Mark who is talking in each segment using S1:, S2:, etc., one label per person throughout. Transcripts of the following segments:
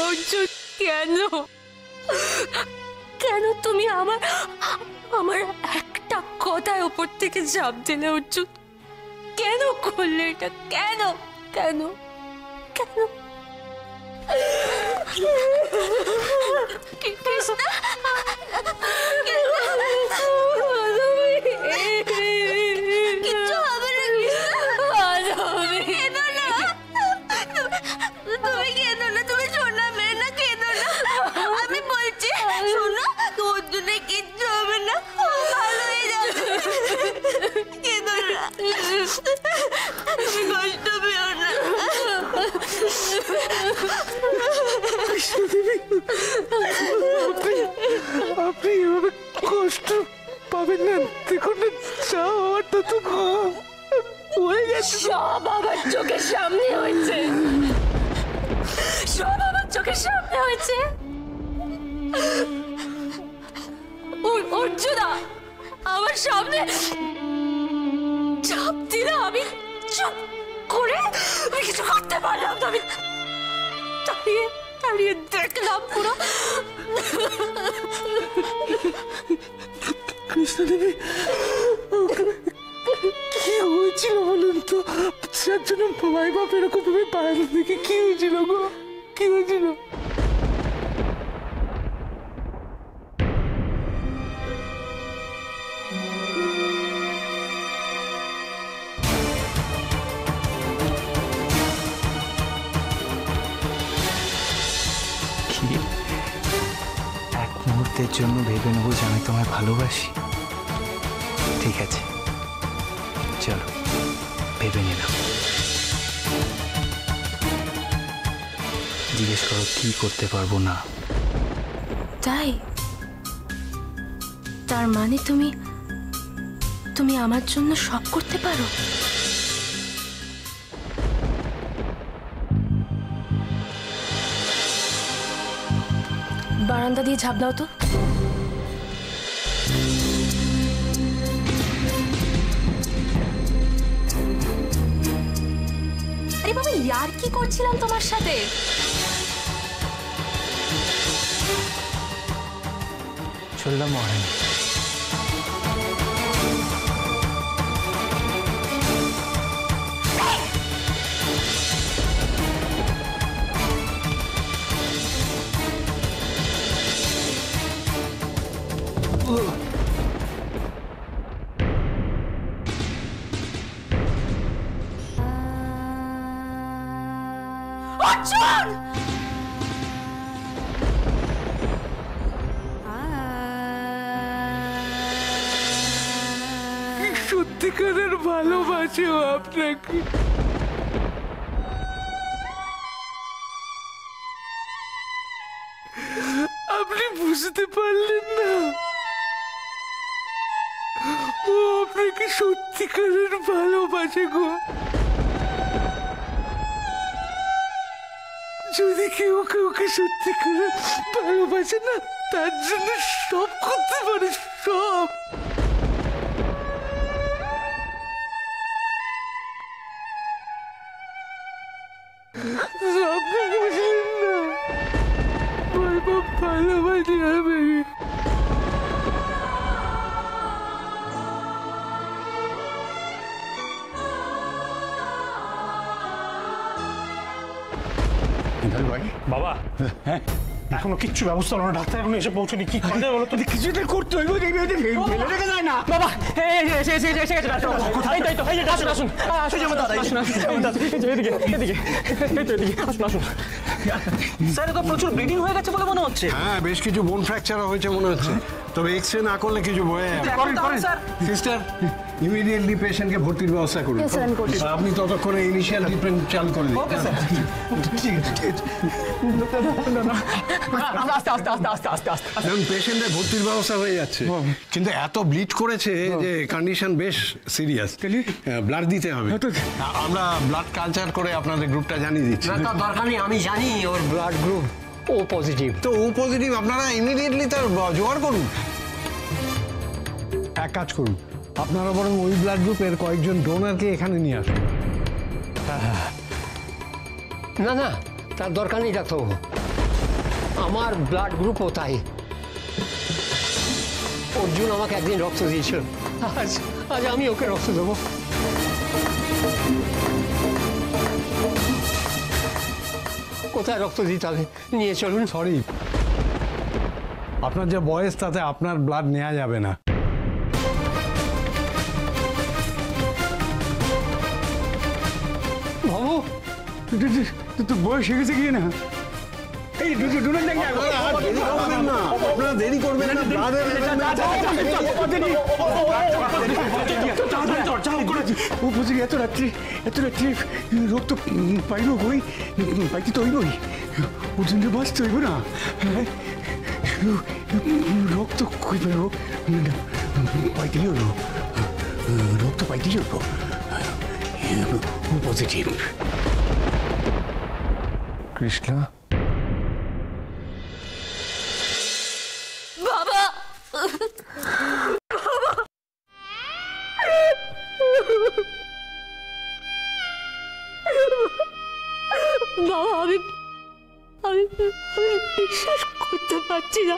S1: অর্জুন, কেন কেন তুমি আমার আমার একটা কথায় ওপর থেকে ঝাঁপ দিলে অর্জুন? কেন করলে এটা? কেন কেন কেন?
S2: কিচ্ছু হবে না, কেঁদো না, তুমি কেঁদো না, তুমি শোনা মেয়ে না, কেঁদো না, আমি বলছি শোনো, তোর জন্য কিচ্ছু হবে না, ভালো হয়ে যাবে, কেঁদো না, তুমি কষ্ট পেও না।
S3: আপনি এভাবে কষ্ট পাবেন না, দেখুন না, যা হওয়ারটা তো হয়ে গেছে।
S1: সব আমার চোখের সামনে হয়েছে, সব আমার চোখের সামনে হয়েছে। অর্জুনা আমার সামনে চাপ দিল, আমি চুপ করে আমি কিছু করতে পারলাম না, আমি দাঁড়িয়ে দাঁড়িয়ে দেখলাম পুরো।
S3: কৃষ্ণা দেবী, কি হয়েছিল বলুন তো? যার জন্য ভাই বাপ এরকম ভাবে পাড়ানো দেখে কি হয়েছিল গো? কি হয়েছিল?
S4: এক মুহূর্তের জন্য ভেবে নেবো যে আমি তোমায় ভালোবাসি। ঠিক আছে, চলো ভেবে নিলাম। জিজ্ঞেস করো কি করতে পারবো না।
S1: তাই? তার মানে তুমি তুমি আমার জন্য সব করতে পারো? বারান্দা দিয়ে ঝাঁপ দাও তো। আরে বাবা, ইয়ার কি করছিলাম তোমার সাথে?
S4: চললাম মহারানী।
S1: অর্জুন!
S3: সত্যিকারের ভালোবাসে ও আপনাকে। আপনি বুঝতে পারলেন না? ও আপনাকে সত্যিকারের ভালোবাসে গো। যদি কেউ কাউকে সত্যিকারের ভালোবাসে না, তার জন্য সব করতে পারে, সব। আপনি বুঝলেন না? ভালোবাসি আমি।
S5: বাবা, হ্যাঁ এখনো কিচ্ছু ব্যবস্থা হলো না, ডাক্তার এখনো এসে পৌঁছনি। কি করে বলো তো?
S3: কিছুটা করতে হইব, ফেলে রেখে যায় না
S5: বাবা, এসে গেছে ডাক্তার। কোথায়? তাই তো, এই যে আসুন আসুন আসুন আসুন এদিকে এদিকে, এই তো এদিকে, আসুন আসুন। স্যার, তো প্রচুর ব্লিডিং হয়ে গেছে বলে মনে হচ্ছে।
S6: হ্যাঁ, বেশ কিছু বোন ফ্র্যাকচার হয়েছে মনে হচ্ছে, তবে এক্সরে না করলে কিছু বয়ে যাবে। সিস্টার, ইমিডিয়েটলি পেশেন্টকে ভর্তির ব্যবস্থা করুন। আপনি ততক্ষণে ইনিশিয়াল ট্রিটমেন্ট চালু করে দিন। ঠিক আছে। দেখুন, পেশেন্টের ভর্তির ব্যবস্থা হয়ে যাচ্ছে, কিন্তু এত ব্লিড করেছে যে কন্ডিশন বেশ সিরিয়াস, ব্লাড দিতে হবে। আমরা ব্লাড কালচার করে আপনাদের গ্রুপটা জানিয়ে দিচ্ছি।
S7: দরকার নেই, আমি জানি ওর ব্লাড গ্রুপ ও পজিটিভ।
S6: তো ও পজিটিভ, আপনারা ইমিডিয়েটলি তার জোগাড় করুন। এক কাজ করুন, আপনারা বরং ওই ব্লাড গ্রুপের কয়েকজন ডোনারকে এখানে নিয়ে আসুন।
S7: না না, তার দরকার নেই ডাক্তারবাবু। আমার ব্লাড গ্রুপও তাই। অর্জুন আমাকে একদিন রক্ত দিয়েছিল, আজ আজ আমি ওকে রক্ত দেবো। কোথায় রক্ত দিতে হবে নিয়ে চলুন।
S6: সরি, আপনার যে বয়স তাতে আপনার ব্লাড নেওয়া যাবে না।
S3: বাবু তো বয়স হয়ে গেছে গিয়ে না, এই দুজন দেখি
S6: আপনারা দেরি করবেন না,
S3: ও বুঝে এত রাত্রি রক্ত পাইব কই, পাইতে তো হইবই, ওর জন্য বাঁচতে হইব না। রক্ত কই পাইব, পাইতেই হলো, রক্ত পাইতেই হলো, পজিটিভ।
S6: কৃষ্ণা,
S1: বাবা বাবা আমি আমি আমি বিশ্বাস করতে পারছি না,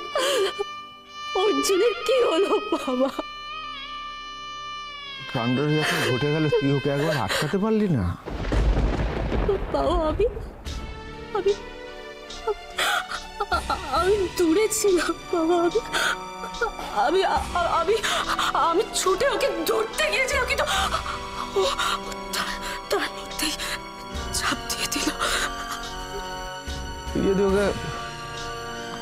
S1: অর্জুনের কি হলো বাবা?
S8: কাণ্ডটা যখন ঘটে গেল তুই ওকে একবার আটকাতে পারলি না?
S1: বাবা আমি আমি আমি দূরে ছিলাম বাবা, আমি আমি আমি ছুটে ওকে ধরতে গিয়েছিলাম, কিন্তু তার মধ্যেই চাপ দিয়ে দিল।
S8: তুই যদি ওকে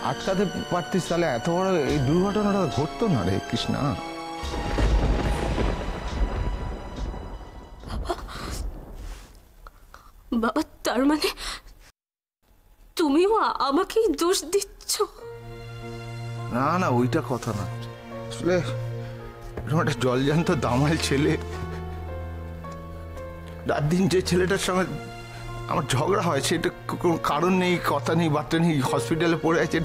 S8: আটকাতে পারতিস তাহলে এত বড় এই দুর্ঘটনাটা ঘটতো না রে কৃষ্ণা।
S1: বাবা তার মানে তুমিও আমাকেই দোষ দিচ্ছ?
S8: না না, ওইটা কথা না, আসলে এরকম একটা জলজান্ত দামাল ছেলে, রাত দিন যে ছেলেটার সঙ্গে আমার ঝগড়া হয় সেটা কোনো কারণ নেই, কথা নেই, বার্তা নেই, হসপিটালে পড়ে আছে,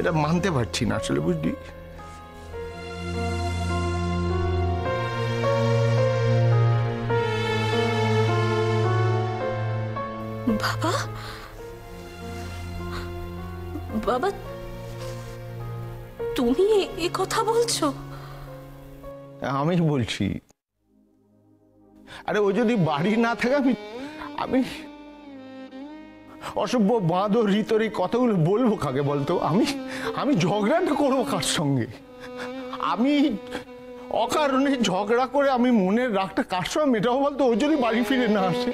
S8: এটা মানতে পারছি না আসলে, বুঝলি?
S1: বাবা বাবা তুমি এ কথা বলছো?
S8: আমি বলছি, আরে ও যদি বাড়ি না থাকে আমি অসভ্য বাঁদর রিতর এই কথাগুলো বলবো কাকে বলতো? আমি ঝগড়াটা করবো কার সঙ্গে? আমি অকারণে ঝগড়া করে আমি মনের রাগটা কার সঙ্গে মেটাবো বলতো? ও যদি বাড়ি ফিরে না আসে,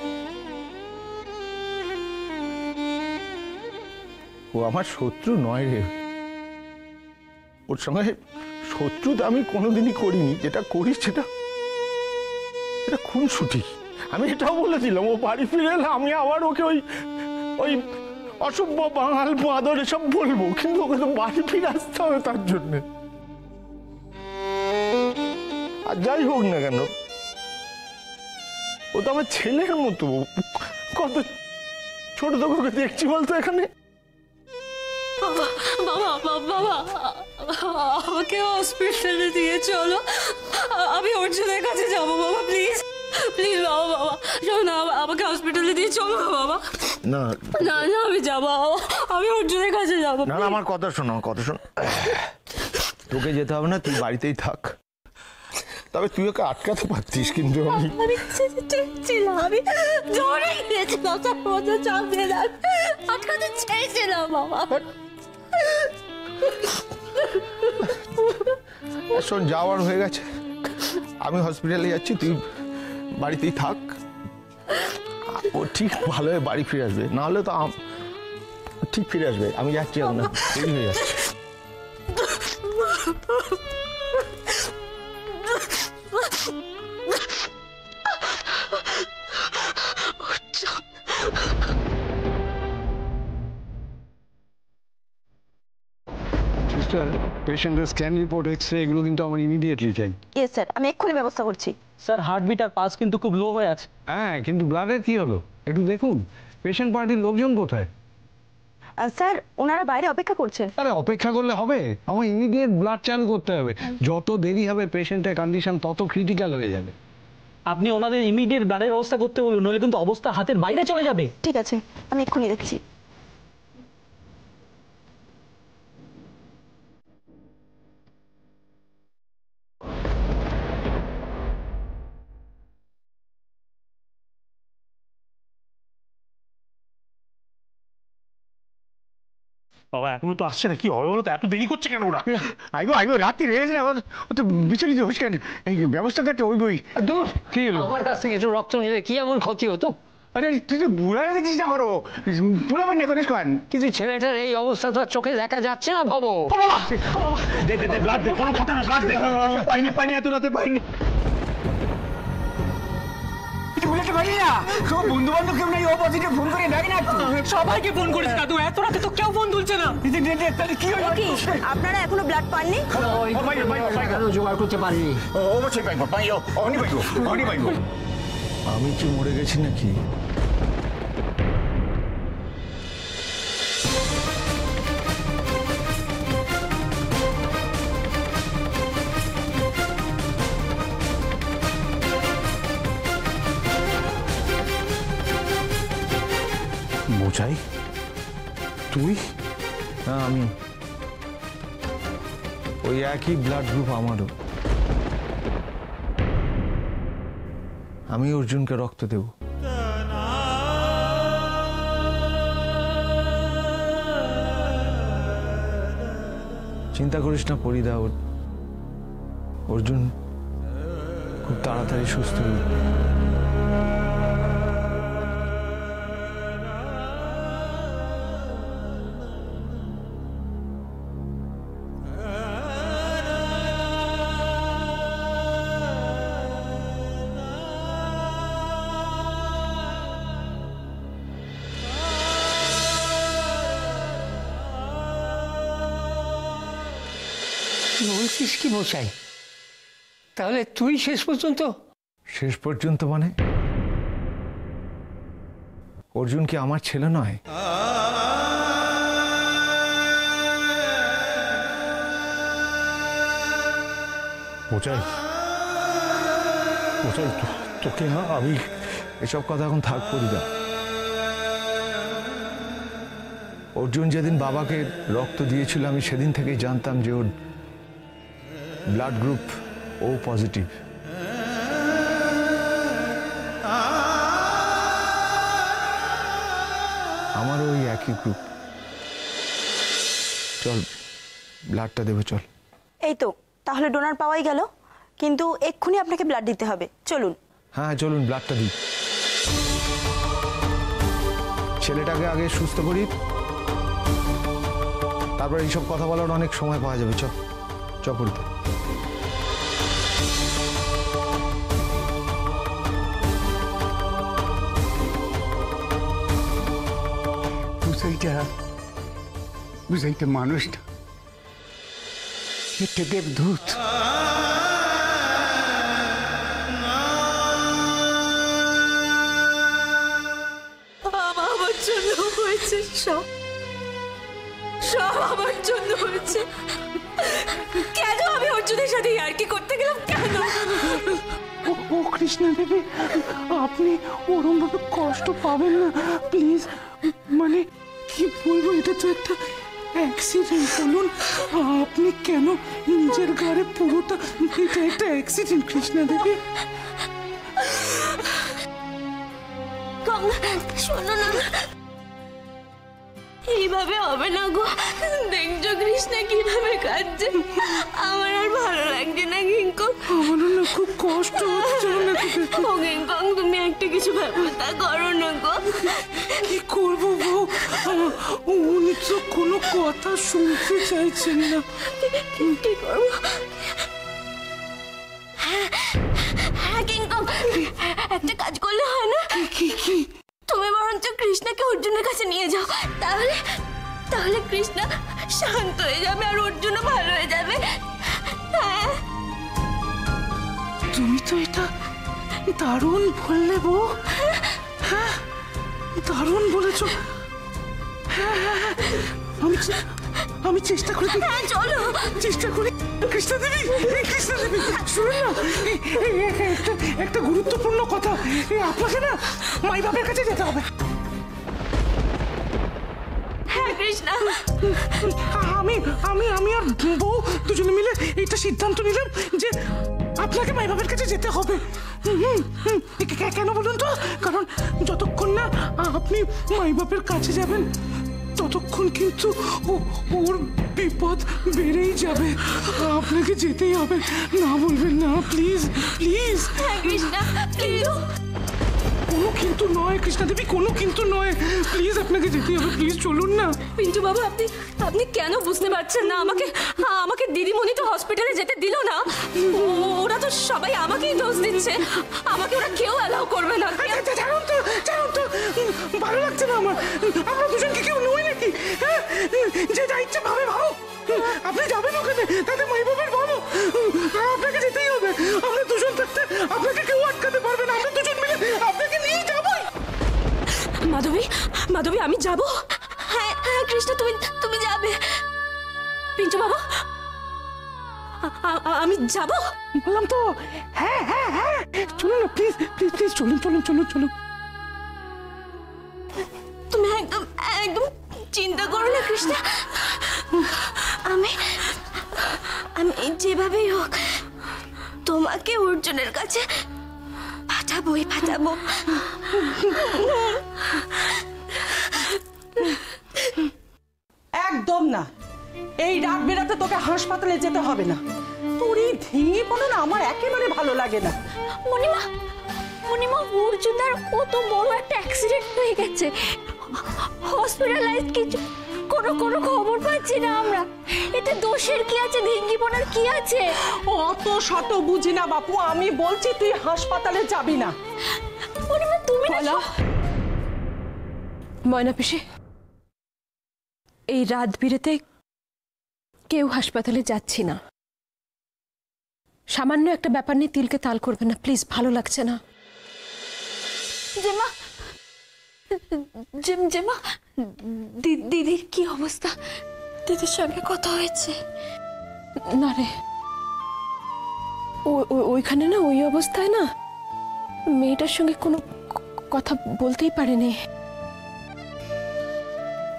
S8: ও আমার শত্রু নয় রে, ওর সঙ্গে শত্রুতা আমি কোনোদিনই করিনি, যেটা করি সেটা খুনসুটি। আমি এটাও বলেছিলাম ও বাড়ি ফিরে এলে আমি আবার ওকে ওই অসভ্য বাঙাল বাঁদর এসব বলবো, কিন্তু ওকে তো বাড়ি ফিরে আসতে হবে তার জন্যে। আর যাই হোক না কেন, ও তো আমার ছেলের মতো, কত ছোট তোকে দেখছি বলতো এখানে।
S1: বাবা বাবা বাবা আমাকে হসপিটালে দিয়ে চলো, আমি অর্জুনের কাছে যাবো বাবা, প্লিজ প্লিজ বাবা, বাবা শোনো আমাকে হসপিটালে দিয়ে চলো বাবা।
S8: না
S1: না না আমি যাবো, আমি অর্জুনের কাছে যাবো।
S8: না না, আমার কথা শোন, আমার কথা শোন, তোকে যেতে হবে না, তুই বাড়িতেই থাক। তবে তুই ওকে আটকাতে পারতিস, কিন্তু আমি
S1: ছিলাম, আমি জোরে গিয়েছিলাম, তার মধ্যে চাপ দিয়ে আটকাতে চেয়েছিলাম বাবা।
S8: শোন, যাওয়ার হয়ে গেছে, আমি হসপিটালে যাচ্ছি, তুই বাড়িতেই থাক। ও ঠিক ভালো হয়ে বাড়ি ফিরে আসবে, না হলে তো ঠিক ফিরে আসবে। আমি যাচ্ছি, এখন দেরি হয়ে যাচ্ছে।
S6: সিস্টার, পেশেন্টের স্ক্যান রিপোর্ট, এক্সরে এগুলো কিন্তু আমার ইমিডিয়েটলি চাই।
S2: ইয়েস স্যার, আমি এক্ষুনি ব্যবস্থা করছি।
S5: স্যার হার্টবিট আর পালস কিন্তু খুব লো হয়ে আছে।
S6: হ্যাঁ, কিন্তু ব্লাডের কি হলো একটু দেখুন। পেশেন্ট পার্টির লোকজন কোথায়?
S2: স্যার ওনারা বাইরে অপেক্ষা করছেন।
S6: আরে অপেক্ষা করলে হবে, আমার ইমিডিয়েট ব্লাড চালু করতে হবে। যত দেরি হবে পেশেন্টের কন্ডিশন তত ক্রিটিক্যাল হয়ে যাবে।
S5: আপনি ওনাদের ইমিডিয়েট ব্লাডের ব্যবস্থা করতে বলুন, নইলে কিন্তু অবস্থা হাতের বাইরে চলে যাবে।
S2: ঠিক আছে, আমি এক্ষুনি দেখছি।
S7: বাবা এখনো তো আসছে না, কি হবে বলো তো, এত দেরি করছে কেন ওরা?
S3: আইগো রাত্রি রয়েছে না, ও তো বিচলিত হচ্ছে কেন? এই ব্যবস্থাটা একটা ওই বই।
S7: দূর, কি হলো? আমার কাছ থেকে একটু রক্ত নিলে কি এমন ক্ষতি হতো?
S3: আরে তুই তো বুড়া দেখছিস না, করো বুড়াবেন না করিস কান।
S7: কিন্তু ছেলেটার এই অবস্থা তো আর চোখে দেখা যাচ্ছে না ভাবো। দে ব্লাড দে, কোনো কথা না, ব্লাড দে। পাইনি এত রাতে পাইনি।
S3: বন্ধু বান্ধব কেউ নাই, ও পজিটিভ ফোন করে ডাকি না।
S5: সবাইকে ফোন করেছি দাদু, এত রাতে তো কেউ ফোন তুলছে না।
S3: কি হলো?
S2: কি আপনারা এখনো ব্লাড পাননি?
S7: জোগাড় করতে পারিনি।
S3: অবশ্যই পাইবো, অনি পাইবো।
S8: আমি কি মরে গেছি নাকি?
S3: বোঝাই তুই?
S8: হ্যাঁ আমি। ওই একই ব্লাড গ্রুপ আমারও। আমি অর্জুনকে রক্ত দেব। চিন্তা করিস না পরিদা, অর্জুন খুব তাড়াতাড়ি সুস্থ হয়ে উঠবে।
S7: বলছিস কি মশাই? তাহলে তুই শেষ পর্যন্ত
S8: মানে অর্জুন কি আমার ছেলে নয়?
S3: বোঝাই তোকে না আমি
S8: এসব কথা এখন থাক পরিদা। অর্জুন যেদিন বাবাকে রক্ত দিয়েছিল আমি সেদিন থেকেই জানতাম যে ওর ব্লাড গ্রুপ ও পজিটিভ। আমারও ওই একই গ্রুপ। চল ব্লাডটা দেবো, চল।
S2: এই তো, তাহলে ডোনার পাওয়াই গেল, কিন্তু এক্ষুনি আপনাকে ব্লাড দিতে হবে, চলুন।
S8: হ্যাঁ চলুন ব্লাডটা দিই। ছেলেটাকে আগে সুস্থ করি, তারপর এইসব কথা বলার অনেক সময় পাওয়া যাবে। চ পড়তে।
S3: বুঝাইটা মানুষ না, একটা দেবদূত।
S1: আমার জন্য হয়েছে, সব আমার জন্য হয়েছে। কেন আমি অর্জুনের সাথে ইয়ার্কি করতে গেলাম? কেন?
S3: ও কৃষ্ণা দেবী, আপনি ওরম ভাবে কষ্ট পাবেন না প্লিজ। মানে কি বলবো, এটা তো একটা অ্যাক্সিডেন্ট। বলুন আপনি কেন নিজের ঘরে পুরোটা, এটা একটা অ্যাক্সিডেন্ট কৃষ্ণা দেবী।
S2: শোনো না, এইভাবে হবে না গো। দেখছো কৃষ্ণা কিভাবে কাঁদছে, আমার আর ভালো লাগছে না কিঙ্কং।
S3: আমারও না খুব কষ্ট হচ্ছে।
S2: ও কিঙ্কং, তুমি একটা কিছু ব্যবস্থা করো না গো।
S3: কি করবো বউ, উনি তো কোনো কথা শুনতে চাইছেন না।
S2: কি করবো? হ্যাঁ কিঙ্কং, একটা কাজ করলে হয় না?
S3: কি?
S2: তুমি বরঞ্চ কৃষ্ণাকে অর্জুনের কাছে নিয়ে যাও, তাহলে কৃষ্ণা শান্ত হয়ে যাবে আর অর্জুনও ভালো হয়ে যাবে। হ্যাঁ
S3: তুমি তো এটা দারুণ বললে বউ। হ্যাঁ দারুণ বলেছ। আমি চেষ্টা করি।
S2: হ্যাঁ চলো,
S3: চেষ্টা করি। কৃষ্ণা দেবী, শুনুন না, একটা গুরুত্বপূর্ণ কথা। আপনাকে না মাই বাবার কাছে যেতে হবে।
S2: হ্যাঁ কৃষ্ণা,
S3: আমি আর বউ দুজনে মিলে এটা সিদ্ধান্ত নিলাম যে আপনাকে মাই বাবার কাছে যেতে হবে। কেন বলুন তো? কারণ যতক্ষণ না আপনি মাই বাবার কাছে যাবেন ততক্ষণ কিন্তু ওর বিপদ বেড়েই যাবে। আপনাকে যেতেই হবে, না বলবেন না, প্লিজ প্লিজ।
S2: হ্যাঁ কৃষ্ণা কিন্তু
S3: কোনো কিন্তু নয় কৃষ্ণা দেবী, কোনো কিন্তু নয়, প্লিজ আপনাকে যেতেই হবে, প্লিজ চলুন না।
S1: পিন্টু বাবু, আপনি কেন বুঝতে পারছেন না? আমাকে দিদিমণি তো হসপিটালে যেতে দিল না। ওরা তো সবাই আমাকেই দোষ দিচ্ছে। আমাকে ওরা কেউ অ্যালাউ করবে না।
S3: জানুন তো, ভালো লাগছে না আমার। আমরা দুজন কি কেউ নই নাকি? হ্যাঁ, যে যা ইচ্ছে ভাবে ভাবো। আপনি যাবেন ওখানে, তাদের মাই বাবার ভালো। আপনাকে যেতেই হবে। আমরা দুজন থাকতে আপনাকে কেউ আটকাতে পারবে না। আমরা দুজন মিলে আপনাকে নিয়ে যাবোই।
S1: মাধবী, আমি যাব।
S2: হ্যাঁ হ্যাঁ কৃষ্ণা, তুমি যাবে।
S1: পিন্টু বাবু, আমি যাব।
S3: বললাম তো, হ্যাঁ হ্যাঁ হ্যাঁ, চলুন না প্লিজ প্লিজ প্লিজ, চলুন।
S2: তুমি একদম একদম চিন্তা করো না কৃষ্ণা। আমি যেভাবেই হোক তোমাকে অর্জুনের কাছে পাঠাবো।
S9: একদম না, এই রাত বেরাতে তোকে হাসপাতালে যেতে হবে না। তোর এই ভেঙে পড়ো না আমার একেবারে ভালো লাগে না।
S2: মণিমা অর্জুনদার কত বড় একটা অ্যাক্সিডেন্ট হয়ে গেছে, হসপিটালাইজড, কিছু কোনো খবর পাচ্ছি না আমরা। এতে দোষের কি আছে, ভেঙ্গিপনার কি আছে?
S9: অত শত বুঝি না বাপু, আমি বলছি তুই হাসপাতালে যাবি না।
S2: মণিমা তুমি না
S1: ময়না পিসি, এই রাত বিরেতে কেউ হাসপাতালে যাচ্ছি না। সামান্য একটা ব্যাপার নিয়ে তিলকে তাল করবে না প্লিজ, ভালো লাগছে না।
S2: জেমা দিদির কি অবস্থা? দিদির সঙ্গে কথা হয়েছে?
S1: না রে, ওইখানে না, ওই অবস্থায় না মেয়েটার সঙ্গে কোনো কথা বলতেই পারেনি।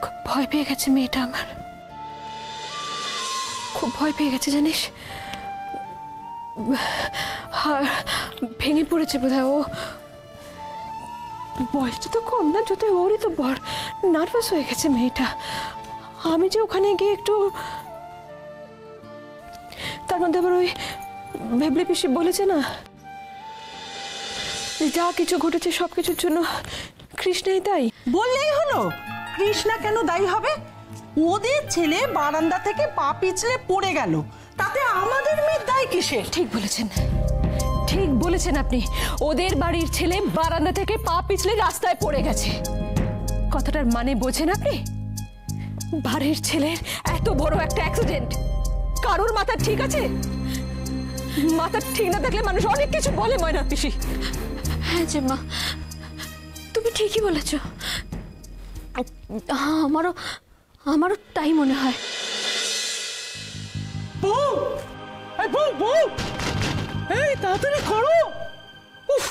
S1: খুব ভয় পেয়ে গেছে মেয়েটা, আমার খুব ভয় পেয়ে গেছে জানিস। ভেঙে পড়েছে বোধহয়। ও বয়সটা তো কম না, যত ওরই তো বড়, নার্ভাস হয়ে গেছে মেয়েটা। আমি যে ওখানে গিয়ে একটু, তার মধ্যে আবার ওই ভেবলি পিসি বলেছে না, যা কিছু ঘটেছে সবকিছুর জন্য কৃষ্ণাই দায়ী।
S9: বললেই হলো, কৃষ্ণা কেন দায়ী হবে? ওদের ছেলে বারান্দা থেকে পা পিছলে পড়ে গেল, তাতে আমাদের মেয়ের দায় কিসের?
S1: ঠিক বলেছেন আপনি। ওদের বাড়ির ছেলে বারান্দা থেকে পা পিছলে রাস্তায় পড়ে গেছে। কথাটার মানে বোঝেন আপনি? বাড়ির ছেলের এত বড় একটা অ্যাক্সিডেন্ট, কারোর মাথা ঠিক আছে? মাথা ঠিক না থাকলে মানুষ অনেক কিছু বলে ময়না পিসি।
S2: হ্যাঁ জেম্মা, তুমি ঠিকই বলেছ। আমারও তাই মনে হয়।
S3: বউ, এই তাড়াতাড়ি করো। উফ,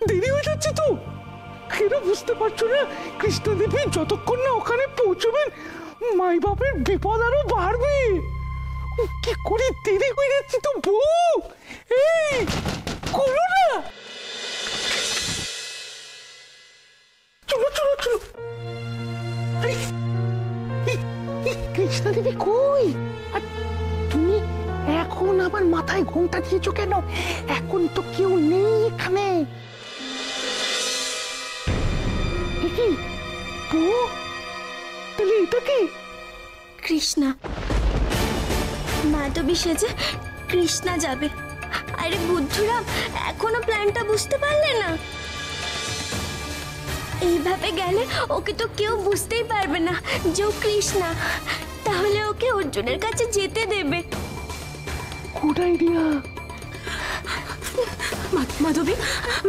S3: দেরি হয়ে যাচ্ছে তো। কেন বুঝতে পারছো না? কৃষ্ণা দেবী যতক্ষণ না ওখানে পৌঁছবেন, মাই বাপের বিপদ আরো বাড়বে। কি করি, দেরি হয়ে যাচ্ছে তো বউ। এই করো না, চলো। কৃষ্ণা দেবী কই? আর তুমি এখন আবার মাথায় ঘোমটা দিয়েছো কেন? এখন তো কেউ নেই এখানে। কি বউ, তাহলে এটা কি?
S2: কৃষ্ণা, মাধবী সেজে কৃষ্ণা যাবে। আরে বুদ্ধুরাম, এখনো প্ল্যানটা বুঝতে পারলে না? এইভাবে গেলে ওকে তো কেউ বুঝতেই পারবে না যে ও কৃষ্ণা। তাহলে ওকে অর্জুনের কাছে যেতে দেবে।
S3: Good idea.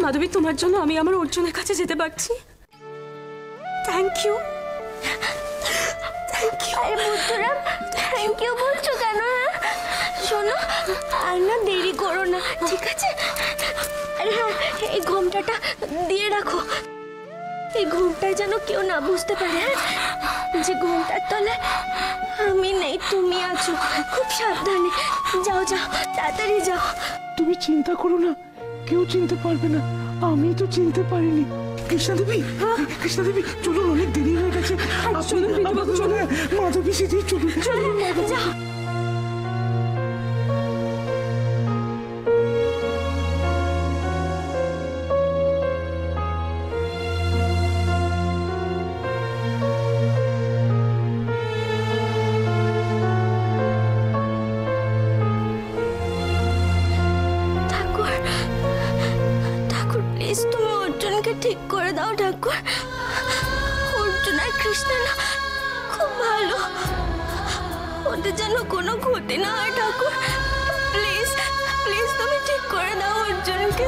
S1: মাধবী, তোমার জন্য আমি আমার অর্জুনের কাছে যেতে পারছি। Thank you.
S2: আরে বুদ্ধুরাম, থ্যাংক ইউ বলছো কেন? শোনো, আর না দেরি করো না, ঠিক আছে? আরে হ্যাঁ, এই ঘোমটাটা দিয়ে রাখো। এই ঘোমটায় যেন কেউ না বুঝতে পারে যে ঘোমটার তলে আমি নেই, তুমি আছো। খুব সাবধানে যাও, তাড়াতাড়ি যাও।
S3: তুমি চিন্তা করো না, কেউ চিনতে পারবে না। আমি তো চিনতে পারিনি। কৃষ্ণা দেবী, চলুন, অনেক দেরি হয়ে গেছে। আছে চলুন চলুন মাধব পিসি দিয়ে চলুন চলুন
S1: যা প্লিজ তুমি অর্জুনকে ঠিক করে দাও ঠাকুর। অর্জুন আর কৃষ্ণা না খুব ভালো, ওদের যেন কোনো ক্ষতি না হয় ঠাকুর। প্লিজ প্লিজ তুমি ঠিক করে দাও অর্জুনকে।